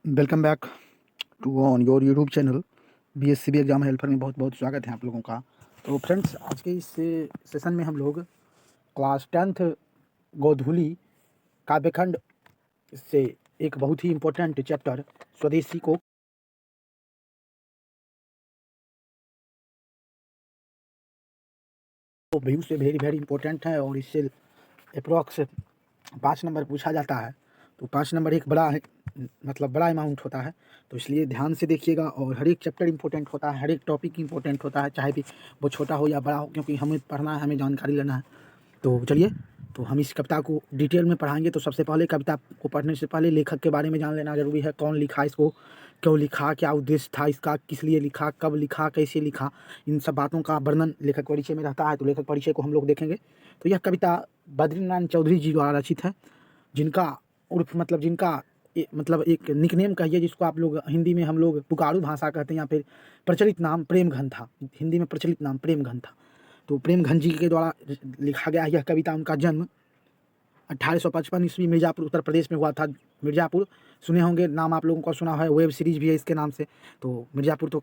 Welcome back to on your YouTube channel BSCB exam helper में बहुत बहुत स्वागत है आप लोगों का। तो फ्रेंड्स, आज के इस सेशन में हम लोग क्लास 10th गोधूली काव्यखंड से एक बहुत ही इम्पोर्टेंट चैप्टर स्वदेशी को व्यू से वेरी वेरी इंपॉर्टेंट है और इससे अप्रॉक्स 5 नंबर पूछा जाता है। तो 5 नंबर एक बड़ा है, मतलब बड़ा अमाउंट होता है, तो इसलिए ध्यान से देखिएगा। और हर एक चैप्टर इंपॉर्टेंट होता है, हर एक टॉपिक इंपॉर्टेंट होता है, चाहे भी वो छोटा हो या बड़ा हो, क्योंकि हमें पढ़ना है, हमें जानकारी लेना है। तो चलिए, तो हम इस कविता को डिटेल में पढ़ाएंगे। तो सबसे पहले कविता को पढ़ने से पहले लेखक के बारे में जान लेना ज़रूरी है। कौन लिखा इसको, क्यों लिखा, क्या उद्देश्य था इसका, किस लिए लिखा, कब लिखा, कैसे लिखा, इन सब बातों का वर्णन लेखक परिचय में रहता है। तो लेखक परिचय को हम लोग देखेंगे। तो यह कविता बद्रीनारायण चौधरी जी द्वारा रचित है, जिनका उर्फ मतलब जिनका मतलब एक निकनेम कहिए, जिसको आप लोग हिंदी में हम लोग पुकारू भाषा कहते हैं, या फिर प्रचलित नाम प्रेमघन था। हिंदी में प्रचलित नाम प्रेमघन था। तो प्रेमघन जी के द्वारा लिखा गया यह कविता। उनका जन्म 1855 ईस्वी मिर्ज़ापुर उत्तर प्रदेश में हुआ था। मिर्ज़ापुर सुने होंगे, नाम आप लोगों को सुना है, वेब सीरीज़ भी है इसके नाम से। तो मिर्ज़ापुर तो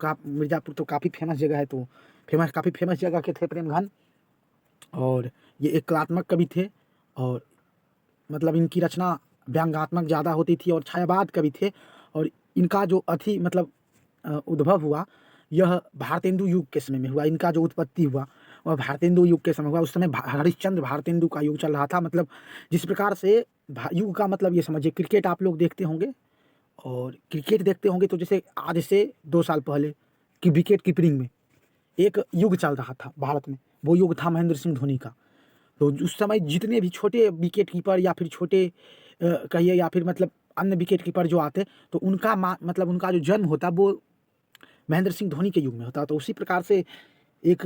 काफ़ी फेमस जगह है। तो काफ़ी फेमस जगह के थे प्रेमघन, और ये एक कलात्मक कवि थे। और मतलब इनकी रचना व्यंग्यात्मक ज़्यादा होती थी और छायावाद कवि थे। और इनका जो मतलब उद्भव हुआ, यह भारतेंदु युग के समय में हुआ। इनका जो उत्पत्ति हुआ वह भारतेंदु युग के समय हुआ। उस समय हरिश्चंद्र भारतेंदु का युग चल रहा था। मतलब जिस प्रकार से युग का मतलब ये समझिए, क्रिकेट आप लोग देखते होंगे, और क्रिकेट देखते होंगे तो जैसे आज से 2 साल पहले की विकेट कीपिंग में एक युग चल रहा था भारत में, वो युग था महेंद्र सिंह धोनी का। तो उस समय जितने भी छोटे विकेट कीपर या फिर छोटे कहिए, या फिर मतलब अन्य विकेट कीपर जो आते, तो उनका मतलब उनका जो जन्म होता वो महेंद्र सिंह धोनी के युग में होता। तो उसी प्रकार से एक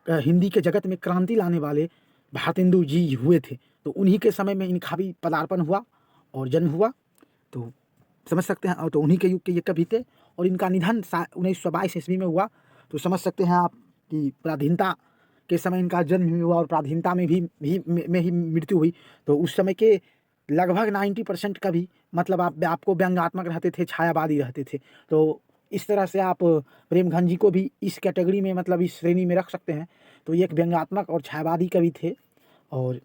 हिंदी के जगत में क्रांति लाने वाले भारतेंदु जी हुए थे। तो उन्हीं के समय में इनका भी पदार्पण हुआ और जन्म हुआ। तो समझ सकते हैं। और तो उन्हीं के युग के ये कवि थे, और इनका निधन 1922 ईस्वी में हुआ। तो समझ सकते हैं आप कि पराधीनता के समय इनका जन्म हुआ और पराधीनता में में ही मृत्यु हुई। तो उस समय के लगभग 90% कवि मतलब आपको व्यंग्यात्मक रहते थे, छायावादी रहते थे। तो इस तरह से आप प्रेमघन जी को भी इस कैटेगरी में, मतलब इस श्रेणी में रख सकते हैं। तो ये एक व्यंग्यात्मक और छायावादी कवि थे, और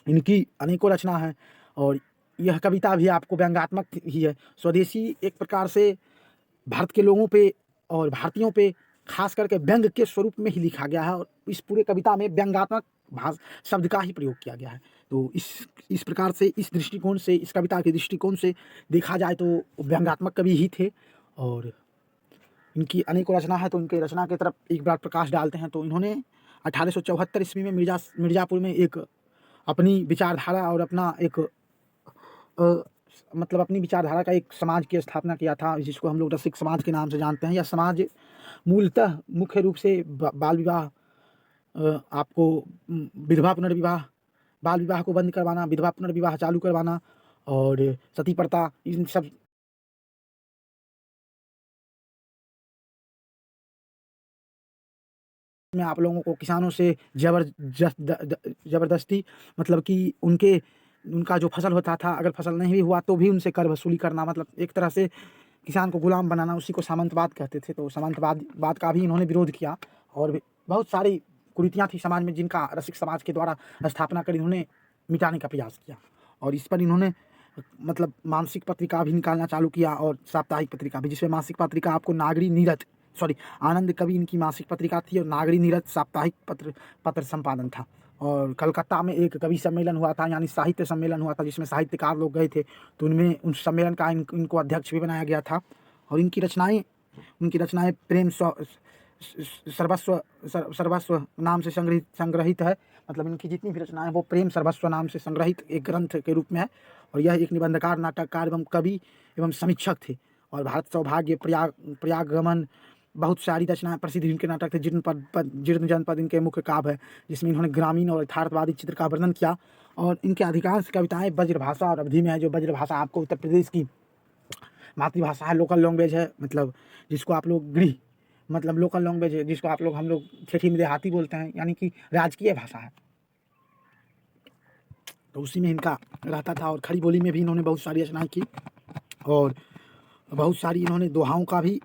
इनकी अनेकों रचना है। और यह कविता भी आपको व्यंग्यात्मक ही है। स्वदेशी एक प्रकार से भारत के लोगों पे और भारतीयों पे खास करके व्यंग के स्वरूप में ही लिखा गया है, और इस पूरे कविता में व्यंग्यात्मक शब्द का ही प्रयोग किया गया है। तो इस प्रकार से, इस दृष्टिकोण से, इस कविता के दृष्टिकोण से देखा जाए तो व्यंग्यात्मक कवि ही थे। और इनकी अनेकों रचना है। तो इनके रचना की तरफ एक बार प्रकाश डालते हैं। तो इन्होंने 1874 ईस्वी में मिर्ज़ापुर में एक अपनी विचारधारा और अपना एक मतलब अपनी विचारधारा का एक समाज की स्थापना किया था, जिसको हम लोग रसिक समाज के नाम से जानते हैं। यह समाज मूलतः मुख्य रूप से बाल विवाह, आपको विधवा पुनर्विवाह, बाल विवाह को बंद करवाना, विधवा पुनर्विवाह चालू करवाना, और सती प्रथा, इन सब में आप लोगों को किसानों से ज़बरदस्ती, मतलब कि उनका जो फसल होता था, अगर फसल नहीं भी हुआ तो भी उनसे कर वसूली करना, मतलब एक तरह से किसान को गुलाम बनाना, उसी को सामंतवाद कहते थे। तो सामंतवाद का भी इन्होंने विरोध किया। और भी बहुत सारी कुरीतियाँ थी समाज में, जिनका रसिक समाज के द्वारा स्थापना कर इन्होंने मिटाने का प्रयास किया। और इस पर इन्होंने मतलब मासिक पत्रिका भी निकालना चालू किया, और साप्ताहिक पत्रिका भी, जिसमें मासिक पत्रिका आपको नागरी नीरद, आनंद कवि इनकी मासिक पत्रिका थी, और नागरी नीरद साप्ताहिक पत्र संपादन था। और कलकत्ता में एक कवि सम्मेलन हुआ था, यानी साहित्य सम्मेलन हुआ था, जिसमें साहित्यकार लोग गए थे। तो उनमें उस सम्मेलन का इनको अध्यक्ष भी बनाया गया था। और इनकी रचनाएं प्रेम सर्वस्व नाम से संग्रहित है। मतलब इनकी जितनी भी रचनाएं वो प्रेम सर्वस्व नाम से संग्रहित एक ग्रंथ के रूप में है। और यह एक निबंधकार, नाटककार एवं कवि एवं समीक्षक थे। और भारत सौभाग्य, प्रयागमन, बहुत सारी रचनाएं प्रसिद्ध इनके नाटक थे। जीर्ण जनपद इनके मुख्य काव्य है, जिसमें इन्होंने ग्रामीण और यथार्थवादी चित्र का वर्णन किया। और इनके अधिकांश कविताएं ब्रजभाषा और अवधी में है। जो ब्रजभाषा आपको उत्तर प्रदेश की मातृभाषा है, लोकल लैंग्वेज है, मतलब जिसको आप लोग मतलब लोकल लैंग्वेज है, जिसको आप लोग हम लोग ठेठी में देहाती बोलते हैं, यानी कि राजकीय भाषा है। तो उसी में इनका रहता था। और खड़ी बोली में भी इन्होंने बहुत सारी रचनाएं की। और बहुत सारी इन्होंने दोहाओं का भी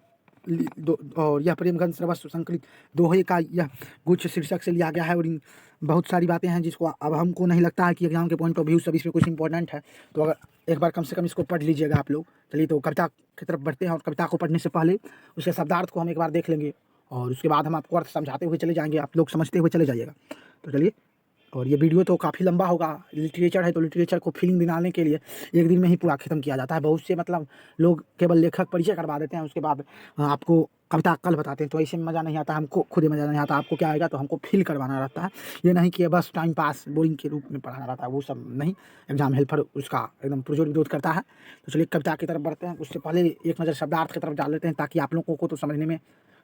और यह प्रेमगंज सर्वस्व संकलित दोहे का यह गुच्छ शीर्षक से लिया गया है। और इन बहुत सारी बातें हैं जिसको अब हमको नहीं लगता है कि एग्जाम के पॉइंट ऑफ व्यू सब इसमें कुछ इंपॉर्टेंट है। तो अगर एक बार कम से कम इसको पढ़ लीजिएगा आप लोग। चलिए तो कविता की तरफ बढ़ते हैं, और कविता को पढ़ने से पहले उसके शब्दार्थ को हम एक बार देख लेंगे, और उसके बाद हम आपको अर्थ समझाते हुए चले जाएंगे, आप लोग समझते हुए चले जाइएगा। तो चलिए, और ये वीडियो तो काफ़ी लंबा होगा, लिटरेचर है तो लिटरेचर को फीलिंग दिलाने के लिए एक दिन में ही पूरा ख़त्म किया जाता है। बहुत से मतलब लोग केवल लेखक परिचय करवा देते हैं, उसके बाद आपको कविता कल बताते हैं, तो ऐसे में मज़ा नहीं आता, हमको खुद ही मज़ा नहीं आता। आपको क्या आएगा तो हमको फील करवाना रहता है, ये नहीं कि बस टाइम पास बोरिंग के रूप में पढ़ाना रहता है, वो सब नहीं। एग्जाम हेल्पर उसका एकदम पुरजोर विरोध करता है। तो चलिए कविता की तरफ बढ़ते हैं, उससे पहले एक नज़र शब्दार्थ की तरफ डाल लेते हैं, ताकि आप लोगों को तो समझने में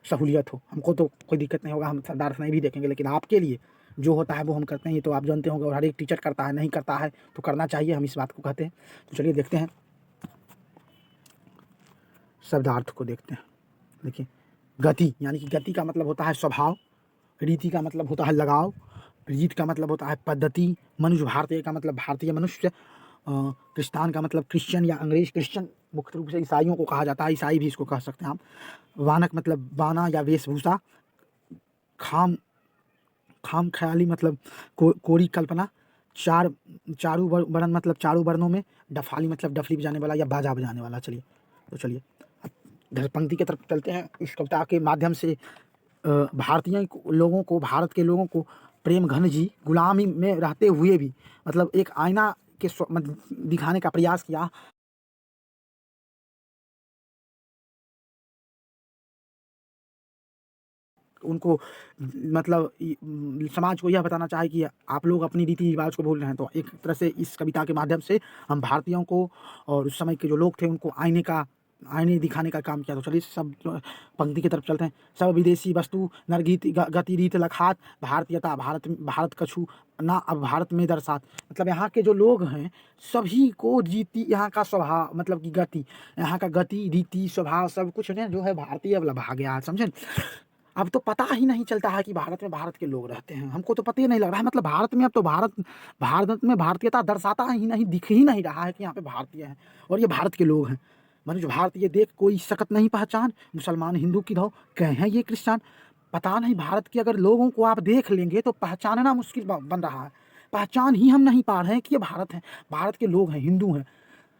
सहूलियत हो। हमको तो कोई दिक्कत नहीं होगा, हम शब्दार्थ नहीं भी देखेंगे, लेकिन आपके लिए जो होता है वो हम करते हैं, ये तो आप जानते होंगे। और हर एक टीचर करता है, नहीं करता है तो करना चाहिए, हम इस बात को कहते हैं। तो चलिए देखते हैं, शब्दार्थ को देखते हैं। देखिए, गति यानी कि गति का मतलब होता है स्वभाव, रीति का मतलब होता है लगाव, रीत का मतलब होता है पद्धति, मनुष्य भारतीय का मतलब भारतीय मनुष्य, क्रिस्तान का मतलब क्रिश्चियन या अंग्रेज क्रिश्चियन, मुख्य रूप से ईसाइयों को कहा जाता है, ईसाई भी इसको कह सकते हैं आप। वानक मतलब बाना या वेशभूषा, खाम खाम ख्याली मतलब कोरी कल्पना, चारू वर्ण मतलब चारों वर्णों में, डफाली मतलब डफली बजाने वाला या बाजा बजाने वाला। चलिए तो चलिए अब इधर पंक्ति की तरफ चलते हैं। इस कविता के माध्यम से भारतीय लोगों को, भारत के लोगों को प्रेम घन जी गुलामी में रहते हुए भी मतलब एक आईना के मतलब दिखाने का प्रयास किया। उनको मतलब समाज को यह बताना चाहे कि आप लोग अपनी रीति रिवाज को भूल रहे हैं। तो एक तरह से इस कविता के माध्यम से हम भारतीयों को और उस समय के जो लोग थे उनको आईने दिखाने का काम किया। तो चलिए सब पंक्ति की तरफ चलते हैं। सब विदेशी वस्तु नरगीत गति रीत लखात, भारतीयता भारत कछु ना अब भारत में दर्शात। मतलब यहाँ के जो लोग हैं सभी को रीति, यहाँ का स्वभाव मतलब कि गति, यहाँ का गति रीति स्वभाव सब कुछ जो है भारतीय वाला भाग गया, समझे। अब तो पता ही नहीं चलता है कि भारत में भारत के लोग रहते हैं, हमको तो पता ही नहीं लग रहा है। मतलब भारत में अब तो भारत में भारतीयता दर्शाता ही नहीं, दिख ही नहीं रहा है कि यहाँ पे भारतीय हैं और ये भारत के लोग हैं। मनुष्य भारतीय देख कोई सकत नहीं पहचान, मुसलमान हिंदू की धो कहे हैं ये क्रिश्चियन। पता नहीं भारत के अगर लोगों को आप देख लेंगे तो पहचानना मुश्किल बन रहा है, पहचान ही हम नहीं पा रहे हैं कि ये भारत हैं, भारत के लोग हैं, हिंदू हैं।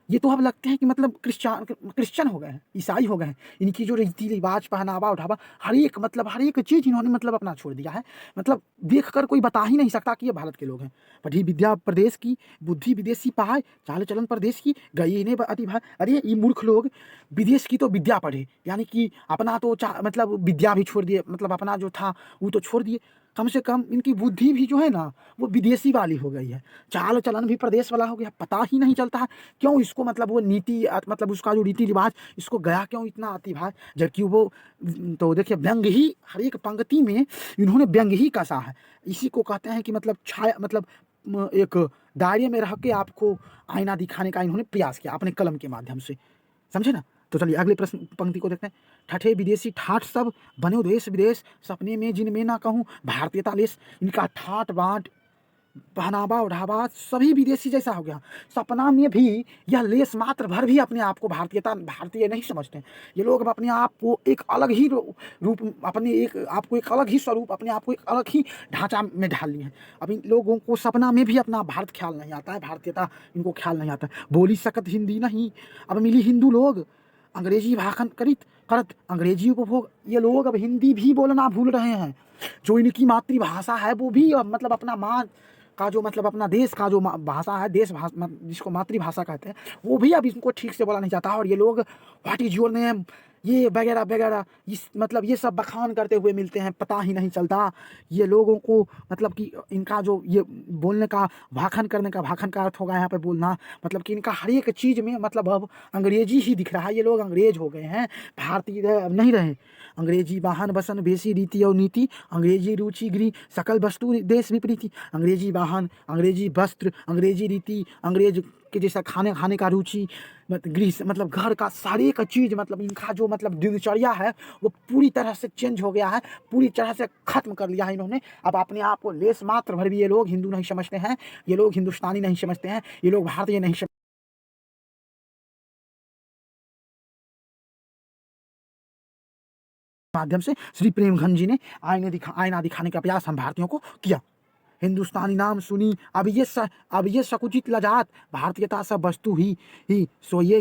ये तो अब लगते हैं कि मतलब क्रिश्चियन हो गए हैं, ईसाई हो गए हैं। इनकी जो रीति रिवाज, पहनावा उठावा, हर एक चीज़ इन्होंने मतलब अपना छोड़ दिया है। मतलब देखकर कोई बता ही नहीं सकता कि ये भारत के लोग हैं। पढ़ी विद्या प्रदेश की, बुद्धि विदेशी पाए, चाल चलन प्रदेश की, गई इन्हें अति भाई। अरे ये मूर्ख लोग विदेश की तो विद्या पढ़े, यानी कि अपना तो मतलब विद्या भी छोड़ दिए, मतलब अपना जो था वो तो छोड़ दिए। कम से कम इनकी बुद्धि भी जो है ना वो विदेशी वाली हो गई है, चाल चलन भी प्रदेश वाला हो गया। पता ही नहीं चलता है क्यों इसको मतलब वो नीति मतलब उसका जो रीति रिवाज इसको गया क्यों इतना अति भाई, जबकि वो तो देखिए व्यंग ही हर एक पंक्ति में इन्होंने व्यंग ही कसा है। इसी को कहते हैं कि मतलब छाया मतलब एक दायरे में रह के आपको आईना दिखाने का इन्होंने प्रयास किया अपने कलम के माध्यम से, समझे ना। तो चलिए अगले प्रश्न पंक्ति को देखते हैं। ठठे विदेशी ठाठ सब बने देश विदेश, सपने में जिनमें ना कहूँ भारतीयता लेस। इनका ठाट बाट पहनावा ओढ़ावा सभी विदेशी जैसा हो गया। सपना में भी यह लेस मात्र भर भी अपने आप को भारतीय नहीं समझते। ये लोग अपने आप को एक अलग ही रूप अपने एक आपको एक अलग ही स्वरूप अपने आप को एक अलग ही ढांचा में ढाल लिए हैं। अब इन लोगों को सपना में भी अपना भारत ख्याल नहीं आता है, भारतीयता इनको ख्याल नहीं आता है। बोली सकत हिंदी नहीं, अब मिली हिंदू लोग अंग्रेजी भाषण करत अंग्रेजी उपभोग। ये लोग अब हिंदी भी बोलना भूल रहे हैं, जो इनकी मातृभाषा है वो भी मतलब अपना माँ का जो मतलब अपना देश का जो भाषा है, देश भाषा जिसको मातृभाषा कहते हैं, वो भी अब इनको ठीक से बोला नहीं जाता। और ये लोग व्हाट इज योर नेम ये वगैरह वगैरह इस मतलब ये सब बखान करते हुए मिलते हैं, पता ही नहीं चलता ये लोगों को मतलब कि इनका जो ये बोलने का भाखन करने का, भाखन का अर्थ होगा यहाँ पे बोलना, मतलब कि इनका हर एक चीज़ में मतलब अब अंग्रेजी ही दिख रहा है। ये लोग अंग्रेज हो गए हैं, भारतीय अब नहीं रहे। अंग्रेजी वाहन बसन बेसी रीति और नीति, अंग्रेजी रुचि गृह सकल वस्तु देश विपरीति। अंग्रेजी वाहन, अंग्रेजी वस्त्र, अंग्रेजी रीति, अंग्रेज के जैसा खाने का रुचि, गृह मतलब घर का सारे का चीज़, मतलब इनका जो मतलब दिनचर्या है वो पूरी तरह से चेंज हो गया है, पूरी तरह से ख़त्म कर लिया है इन्होंने। अब अपने आप को लेस मात्र भर भी ये लोग हिंदू नहीं समझते हैं, ये लोग हिंदुस्तानी नहीं समझते हैं, ये लोग भारतीय नहीं माध्यम से श्री प्रेमघंज जी ने आईना दिखाने का प्रयास हम भारतीयों को किया। हिंदुस्तानी नाम सुनी अब ये सकुचित लजात, भारतीयता सब वस्तु ही सो ये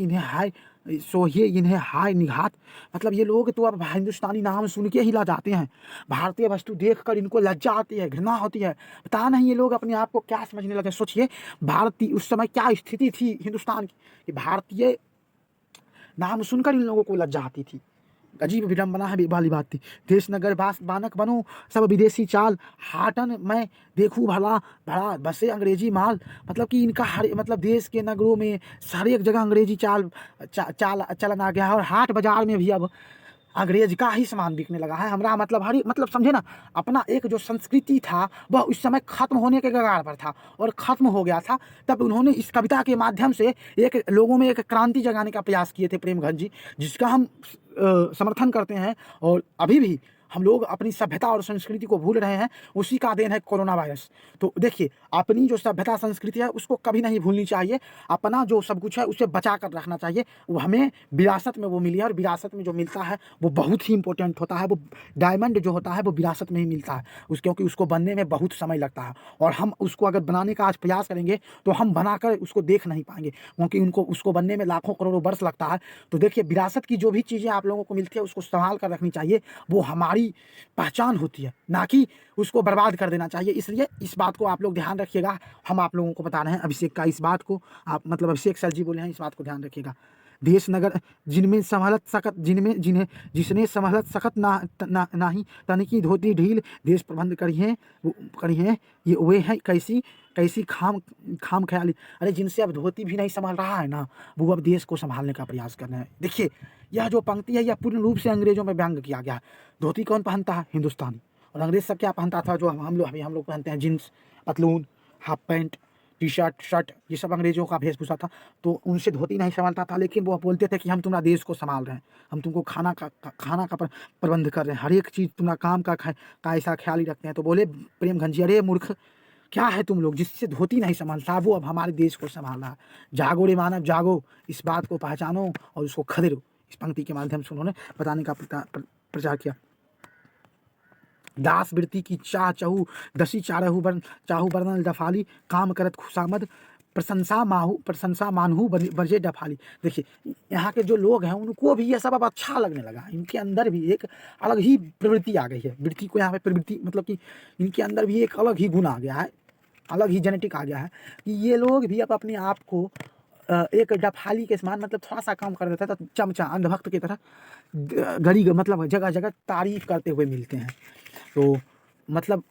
इन्हें हाय निघात। मतलब ये लोग तो अब हिंदुस्तानी नाम सुन के ही लजाते हैं, भारतीय वस्तु देखकर इनको लज्जा आती है, घृणा होती है। पता नहीं ये लोग अपने आप को क्या समझने लगे। सोचिए भारतीय उस समय क्या स्थिति थी हिंदुस्तान की, कि भारतीय नाम सुनकर इन लोगों को लज्जा आती थी। अजीब विडम्बना है वाली बात थी। देश नगर बानक बनो सब विदेशी चाल, हाटन मैं देखूँ भला भला बसे अंग्रेजी माल। मतलब कि इनका मतलब देश के नगरों में हर एक जगह अंग्रेजी चाल चलन आ गया है, और हाट बाजार में भी अब अंग्रेज का ही सामान बिकने लगा है। हमारा मतलब समझे ना, अपना एक जो संस्कृति था वह उस समय खत्म होने के कगार पर था और खत्म हो गया था। तब उन्होंने इस कविता के माध्यम से एक लोगों में एक क्रांति जगाने का प्रयास किए थे प्रेमघंज जी, जिसका हम समर्थन करते हैं। और अभी भी हम लोग अपनी सभ्यता और संस्कृति को भूल रहे हैं, उसी का देन है कोरोना वायरस। तो देखिए अपनी जो सभ्यता संस्कृति है उसको कभी नहीं भूलनी चाहिए, अपना जो सब कुछ है उसे बचा कर रखना चाहिए। वो हमें विरासत में वो मिली है, और विरासत में जो मिलता है वो बहुत ही इंपॉर्टेंट होता है। वो डायमंड जो होता है वो विरासत में ही मिलता है, क्योंकि उसको बनने में बहुत समय लगता है, और हम उसको अगर बनाने का आज प्रयास करेंगे तो हम बनाकर उसको देख नहीं पाएंगे, क्योंकि उसको बनने में लाखों करोड़ों वर्ष लगता है। तो देखिए विरासत की जो भी चीज़ें आप लोगों को मिलती है उसको संभाल कर रखनी चाहिए, वो हमारी पहचान होती है, ना कि उसको बर्बाद कर देना चाहिए। इसलिए इस बात को आप लोग ध्यान रखिएगा। हम आप लोगों को बता रहे हैं अभिषेक का, इस बात को आप मतलब अभिषेक सर जी बोले हैं, इस बात को ध्यान रखिएगा। देश नगर जिनमें संभलत सकत जिसने संभलत सकत नाही तनिकी धोती ढील, देश प्रबंध करी हैं ये वे हैं कैसी खाम ख्याली। अरे जिनसे अब धोती भी नहीं संभाल रहा है ना, वो अब देश को संभालने का प्रयास कर रहे हैं। देखिए यह जो पंक्ति है यह पूर्ण रूप से अंग्रेजों में व्यंग किया गया है। धोती कौन पहनता है? हिंदुस्तानी। और अंग्रेज सब क्या पहनता था? जो हम लोग पहनते हैं, जीन्स, पतलून, half pant, T shirt, shirt, ये सब अंग्रेजों का वेशभूषा था। तो उनसे धोती नहीं संभालता था, लेकिन वो बोलते थे कि हम तुम्हारा देश को संभाल रहे हैं, हम तुमको खाना का प्रबंध कर रहे हैं, हर एक चीज़ तुम्हारा काम का ऐसा ख्याल ही रखते हैं। तो बोले प्रेमघंज जी, अरे मूर्ख क्या है तुम लोग, जिससे धोती नहीं संभालता वो अब हमारे देश को संभाल रहा है। जागो रे मानव जागो, इस बात को पहचानो और उसको खदेड़ो। इस पंक्ति के माध्यम से उन्होंने बताने का प्रचार किया। दास वृत्ति की चाह चहु दसी चाहु बरनल डफाली, काम करत खुशामद प्रशंसा मानहु बरजे डफाली। देखिए यहाँ के जो लोग हैं उनको भी ये सब अब अच्छा लगने लगा, इनके अंदर भी एक अलग ही प्रवृत्ति आ गई है। वृत्ति को यहाँ पे प्रवृत्ति मतलब कि इनके अंदर भी एक अलग ही गुण आ गया है, अलग ही जेनेटिक आ गया है, कि ये लोग भी अब अपने आप को एक डफाली के समान मतलब थोड़ा सा काम कर देता है तो चमचा अंधभक्त की तरह गली मतलब जगह जगह तारीफ करते हुए मिलते हैं। तो मतलब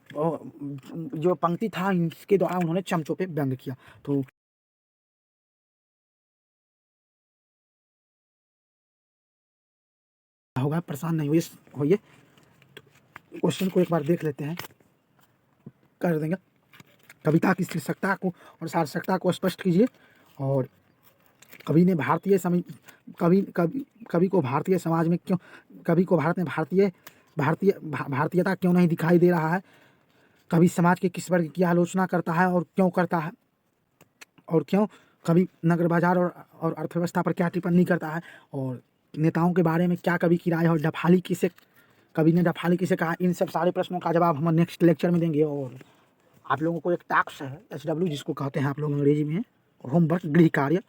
जो पंक्ति था इसके द्वारा उन्होंने चमचों पे व्यंग किया। तो होगा, परेशान नहीं होइए। क्वेश्चन को एक बार देख लेते हैं, कर देंगे। कविता की शीर्षकता को और सार्थकता को स्पष्ट कीजिए। और कवि ने कवि को भारतीय समाज में क्यों, कवि को भारत में भारतीयता क्यों नहीं दिखाई दे रहा है? कवि समाज के किस वर्ग की आलोचना करता है और क्यों करता है? और क्यों कवि नगर बाजार और अर्थव्यवस्था पर क्या टिप्पणी करता है? और नेताओं के बारे में क्या कवि की राय है? और कवि ने डफाली किसे कहा? इन सब सारे प्रश्नों का जवाब हम नेक्स्ट लेक्चर में देंगे। और आप लोगों को एक टास्क है SW जिसको कहते हैं आप लोग अंग्रेजी में, होमवर्क, गृह कार्य,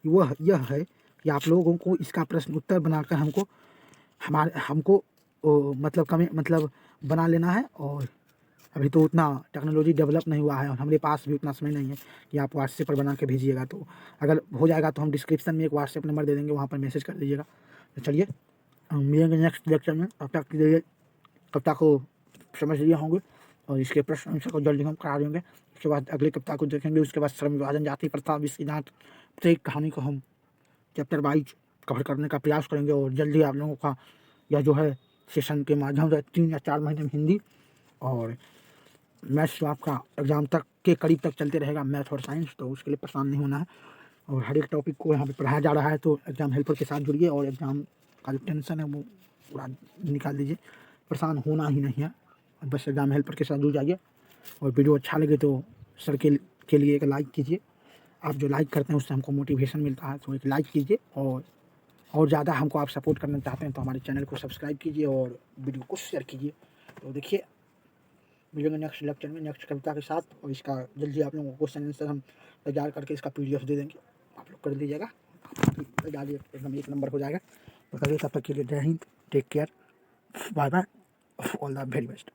वह यह है कि आप लोगों को इसका प्रश्न उत्तर बनाकर हमको मतलब बना लेना है। और अभी तो उतना टेक्नोलॉजी डेवलप नहीं हुआ है और हमारे पास भी उतना समय नहीं है कि आप व्हाट्सएप पर बना के भेजिएगा। तो अगर हो जाएगा तो हम डिस्क्रिप्शन में एक व्हाट्सएप नंबर दे देंगे, वहाँ पर मैसेज कर दीजिएगा। तो चलिए हम मिलेंगे नेक्स्ट लेक्चर में। तब तक के लिए कविता को समझ लिए होंगे और इसके प्रश्न आंसर को जल्दी हम करा देंगे। उसके बाद अगले कविता को देखेंगे। उसके बाद श्रम विभाजन, जाति प्रथा, विश्वनाथ, प्रत्येक कहानी को हम चैप्टर वाइज कवर करने का प्रयास करेंगे। और जल्दी आप लोगों का यह जो है सेशन के माध्यम से 3 या 4 महीने में हिंदी और मैथ्स आपका एग्ज़ाम तक के करीब तक चलते रहेगा, मैथ और साइंस। तो उसके लिए परेशान नहीं होना है और हर एक टॉपिक को यहाँ पे पढ़ाया जा रहा है। तो एग्ज़ाम हेल्पर के साथ जुड़िए और एग्ज़ाम का जो टेंशन है वो पूरा निकाल दीजिए, परेशान होना ही नहीं है। बस एग्ज़ाम हेल्पर के साथ जुड़ जाइए। और वीडियो अच्छा लगे तो सर के लिए एक लाइक कीजिए। आप जो लाइक करते हैं उससे हमको मोटिवेशन मिलता है, तो एक लाइक कीजिए और और ज़्यादा हमको आप सपोर्ट करना चाहते हैं तो हमारे चैनल को सब्सक्राइब कीजिए और वीडियो को शेयर कीजिए। तो देखिए मिलेंगे नेक्स्ट लेक्चर में नेक्स्ट कविता के साथ, और इसका जल्दी आप लोगों को क्वेश्चन आंसर हम तैयार करके इसका PDF दे देंगे, आप लोग कर लीजिएगा, डालिए एकदम 1 नंबर हो जाएगा। तो करिए, तब तक के लिए Jai Hind, take care, bye bye, all the very best.